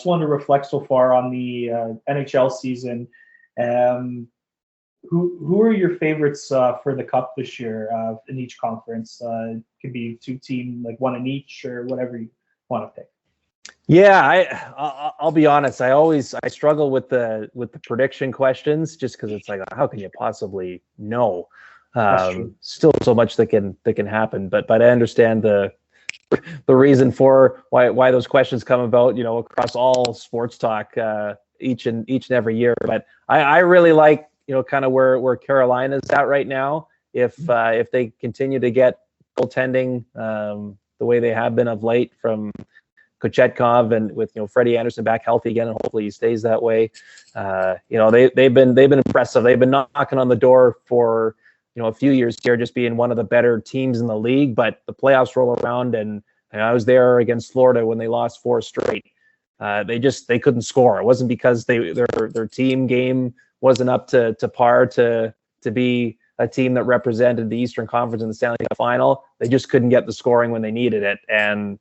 just wanted to reflect so far on the NHL season. Who are your favorites for the Cup this year in each conference? Could be two team, like one in each, or whatever you want to pick. Yeah, I'll be honest. I struggle with the prediction questions just because it's like, how can you possibly know? Still so much that can happen, but I understand the reason for why those questions come about, across all sports talk each and every year. But I really like, kind of where Carolina's at right now. If they continue to get goaltending the way they have been of late from Kochetkov, and with Freddie Anderson back healthy again, and hopefully he stays that way. They've been impressive. They've been knocking on the door for a few years here, just being one of the better teams in the league. But the playoffs roll around, and I was there against Florida when they lost 4 straight. They couldn't score. It wasn't because their team game wasn't up to par to be a team that represented the Eastern Conference in the Stanley Cup final. They just couldn't get the scoring when they needed it. And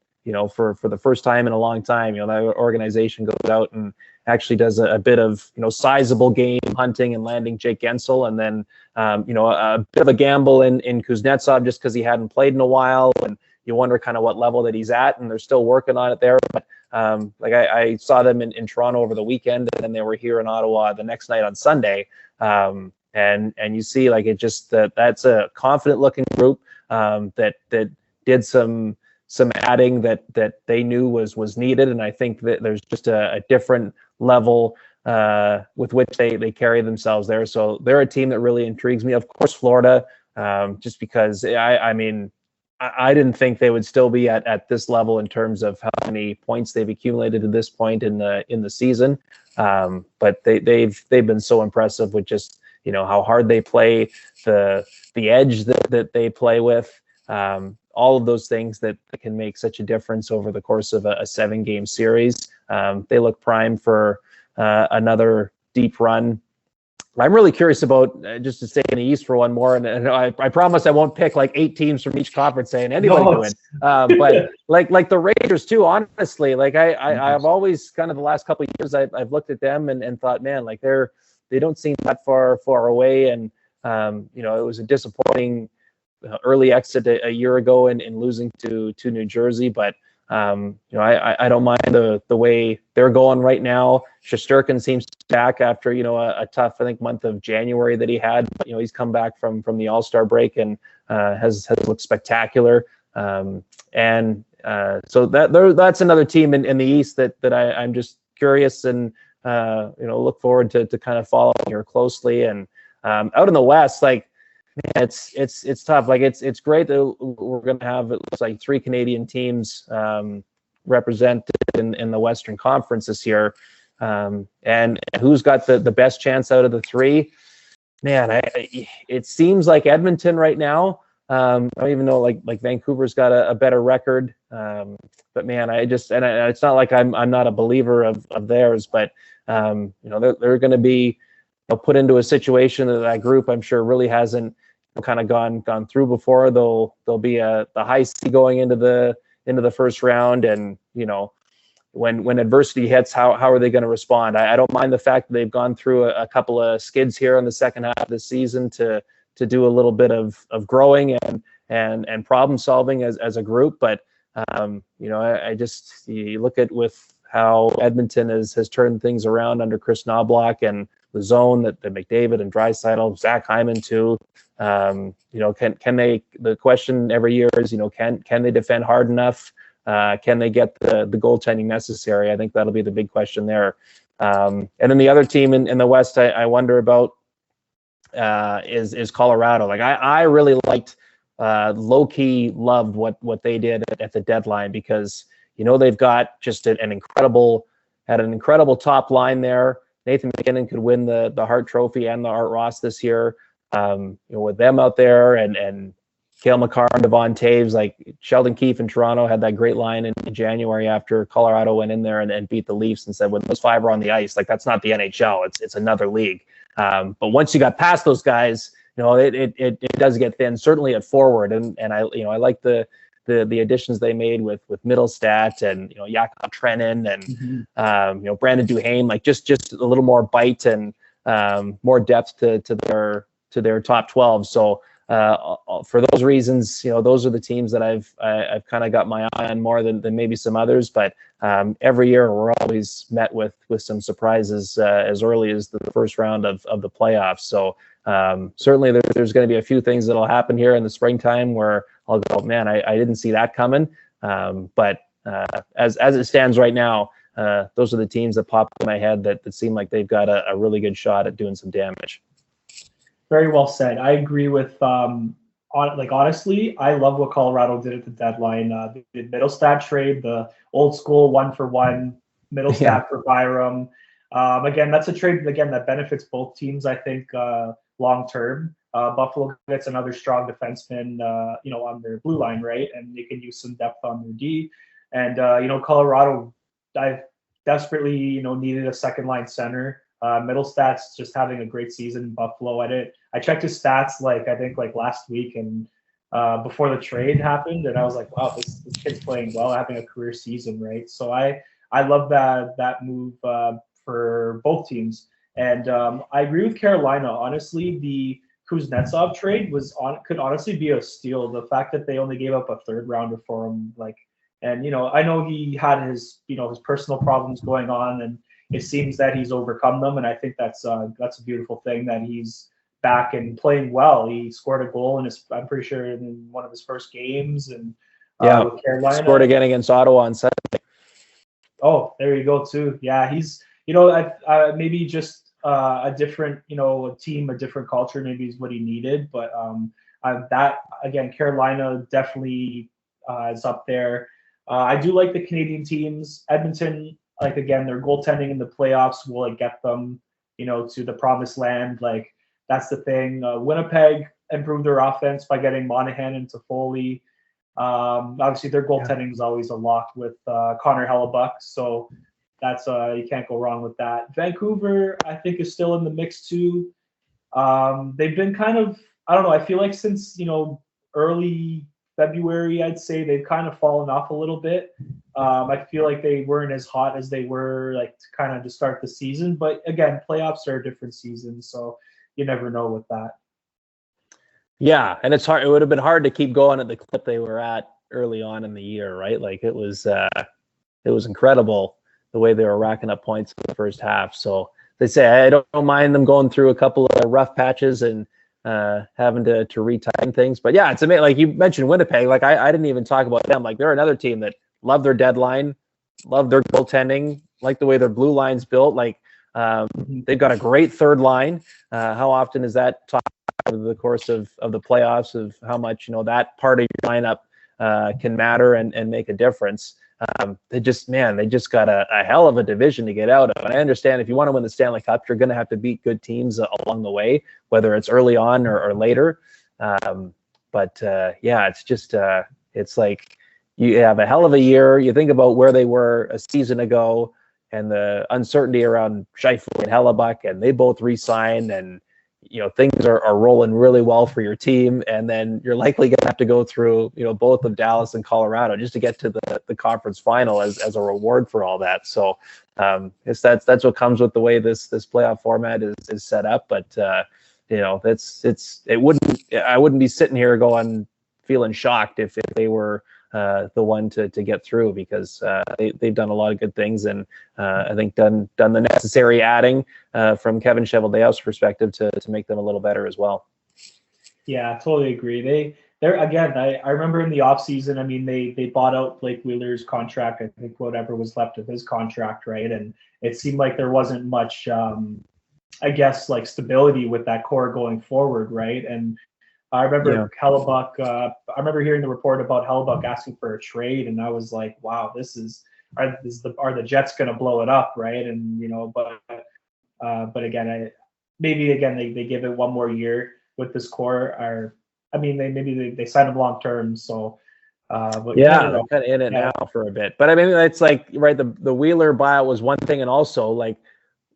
for the first time in a long time, that organization goes out and actually does a bit of, sizable game hunting and landing Jake Gensel, and then, a bit of a gamble in Kuznetsov just because he hadn't played in a while, and you wonder kind of what level that he's at, and they're still working on it there. But I saw them in Toronto over the weekend, and then they were here in Ottawa the next night on Sunday. And you see, like, it just that's a confident looking group that did some adding that they knew was needed. And I think that there's just a different level with which they carry themselves there. So they're a team that really intrigues me. Of course, Florida, just because I didn't think they would still be at this level in terms of how many points they've accumulated to this point in the season. But they've been so impressive with just, how hard they play, the edge that they play with, all of those things that can make such a difference over the course of a 7-game series. They look primed for another deep run. I'm really curious about, just to stay in the East for one more, and I promise I won't pick like 8 teams from each conference saying anybody can win. But like the Rangers too, honestly, like I've always kind of the last couple of years I've looked at them and thought, man, like they don't seem that far away. And it was a disappointing early exit a year ago in losing to New Jersey, but I don't mind the way they're going right now. Shesterkin seems back after a tough, I think, month of January that he had. But, he's come back from the All-Star break and has looked spectacular. So that's another team in the East that I'm just curious and look forward to kind of following here closely. And out in the West, like, man, it's tough. Like it's great that we're going to have, it looks like, 3 Canadian teams represented in the Western Conference this year. And who's got the best chance out of the 3? Man, it seems like Edmonton right now. I don't even know, like Vancouver's got a better record. But man, it's not like I'm not a believer of theirs, but they're going to be put into a situation that group, I'm sure, really hasn't kind of gone through before. They'll be the high seed going into the first round, and when adversity hits, how are they going to respond? I don't mind the fact that they've gone through a couple of skids here in the second half of the season to do a little bit of growing and problem solving as a group. But I just, you look at with how Edmonton has turned things around under Chris Knobloch, and the zone that McDavid and Draisaitl, Zach Hyman too. Can they? The question every year is, can they defend hard enough? Can they get the goaltending necessary? I think that'll be the big question there. And then the other team in the West, I wonder about is Colorado. Like I really liked, low key loved what they did at the deadline, because they've got just an incredible top line there. Nathan McKinnon could win the Hart Trophy and the Art Ross this year. With them out there, and Cale Makar and Devon Taves, like Sheldon Keefe in Toronto had that great line in January after Colorado went in there and beat the Leafs and said, when those 5 are on the ice, like, that's not the NHL, it's another league. But once you got past those guys, it does get thin, certainly at forward. And I like the the additions they made with Middlestat and Jakob Trenin and Brandon Duhaime, like just a little more bite and more depth to their top 12. So for those reasons, those are the teams that I've kind of got my eye on more than maybe some others. But every year we're always met with some surprises as early as the first round of the playoffs. So certainly there's going to be a few things that'll happen here in the springtime where I'll go, man, I didn't see that coming. But as it stands right now, those are the teams that pop in my head that seem like they've got a really good shot at doing some damage. Very well said. I agree with honestly, I love what Colorado did at the deadline. The Middlestat trade, the old school 1-for-1 Middlestat for Byram. Again, that's a trade that benefits both teams, I think, long term. Buffalo gets another strong defenseman, on their blue line, right? And they can use some depth on their D. And Colorado, I desperately, needed a second line center. Middlestat's just having a great season in Buffalo. I checked his stats I think last week and before the trade happened, and I was like, wow, this kid's playing well, having a career season, right? So I love that move for both teams. And I agree with Carolina. Honestly, the Kuznetsov trade could honestly be a steal. The fact that they only gave up a third rounder for him, and I know he had his his personal problems going on, and it seems that he's overcome them, and I think that's a beautiful thing that he's back and playing well. He scored a goal I'm pretty sure in one of his first games, and with Carolina, scored again against Ottawa on Saturday. Oh, there you go too. Yeah, he's maybe just a different a team, a different culture maybe is what he needed, but that again, Carolina definitely is up there. I do like the Canadian teams. Edmonton, again, their goaltending in the playoffs will get them, to the promised land. That's the thing. Winnipeg improved their offense by getting Monahan and Toffoli. Obviously, their goaltending is always a lock with Connor Hellebuck, so that's you can't go wrong with that. Vancouver, I think, is still in the mix too. They've been kind of, I don't know. I feel like since early February, I'd say they've kind of fallen off a little bit. I feel like they weren't as hot as they were to start the season. But again, playoffs are a different season, so you never know with that. Yeah, and it's hard. It would have been hard to keep going at the clip they were at early on in the year, right? It was incredible the way they were racking up points in the first half. So they say I don't mind them going through a couple of rough patches and having to retighten things. But yeah, it's amazing. Like you mentioned Winnipeg, I didn't even talk about them. They're another team that love their deadline, love their goaltending, like the way their blue line's built. They've got a great third line. How often is that talked over the course of the playoffs of how much that part of your lineup can matter and make a difference? They just got a hell of a division to get out of. And I understand if you want to win the Stanley Cup, you're going to have to beat good teams along the way, whether it's early on or later. It's just it's like you have a hell of a year. You think about where they were a season ago and the uncertainty around Scheifele and Hellebuck, and they both re-signed, and things are rolling really well for your team, and then you're likely going to have to go through both of Dallas and Colorado just to get to the conference final as a reward for all that. So that's what comes with the way this playoff format is set up. But I wouldn't be sitting here feeling shocked if they were the one to get through, because they've done a lot of good things, and I think done the necessary adding from Kevin Cheveldayoff's perspective to make them a little better as well. Yeah, totally agree. They're again. I remember in the offseason, they bought out Blake Wheeler's contract. I think whatever was left of his contract, right? And it seemed like there wasn't much, stability with that core going forward, right? And I remember Hellebuck. I remember hearing the report about Hellebuck asking for a trade, and I was like, "Wow, are the Jets going to blow it up, right?" And but again, they give it one more year with this core. They sign them long term. So, but they're kind of in it now for a bit. But it's right. The Wheeler buyout was one thing, and also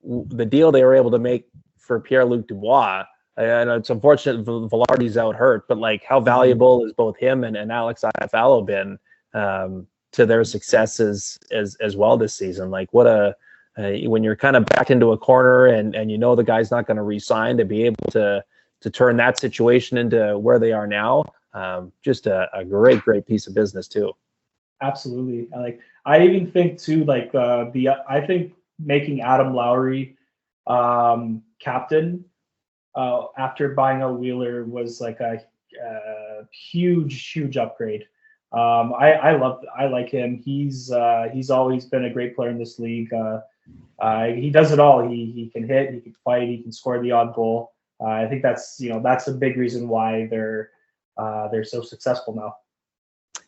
the deal they were able to make for Pierre-Luc Dubois and it's unfortunate Velarde's out hurt, but like how valuable is both him and Alex Iafallo been to their successes as well this season? Like what when you're kind of backed into a corner and you know the guy's not going to re-sign, to be able to turn that situation into where they are now, just a great piece of business too. Absolutely. I even think too, like I think making Adam Lowry captain after buying out Wheeler was like a huge upgrade. I like him. He's always been a great player in this league. He does it all. He can hit, he can fight, he can score the odd goal. I think that's a big reason why they're so successful now.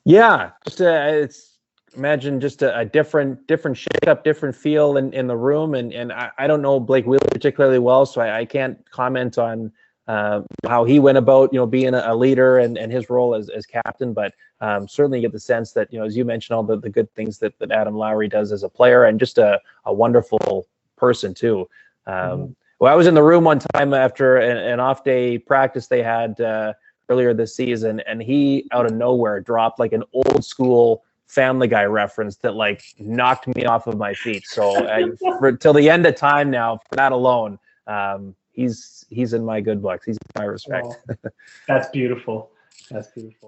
Yeah, just it's imagine just a different shake-up, different feel in the room, and I don't know Blake Wheeler particularly well, so I can't comment on how he went about being a leader and his role as captain, but certainly get the sense that as you mentioned, all the good things that Adam Lowry does as a player, and just a wonderful person too. Well, I was in the room one time after an off-day practice they had earlier this season, and he out of nowhere dropped like an old school Family Guy reference that like knocked me off of my feet. So till the end of time now, for that alone, he's in my good books. He's in my respect. Oh, that's beautiful. That's beautiful.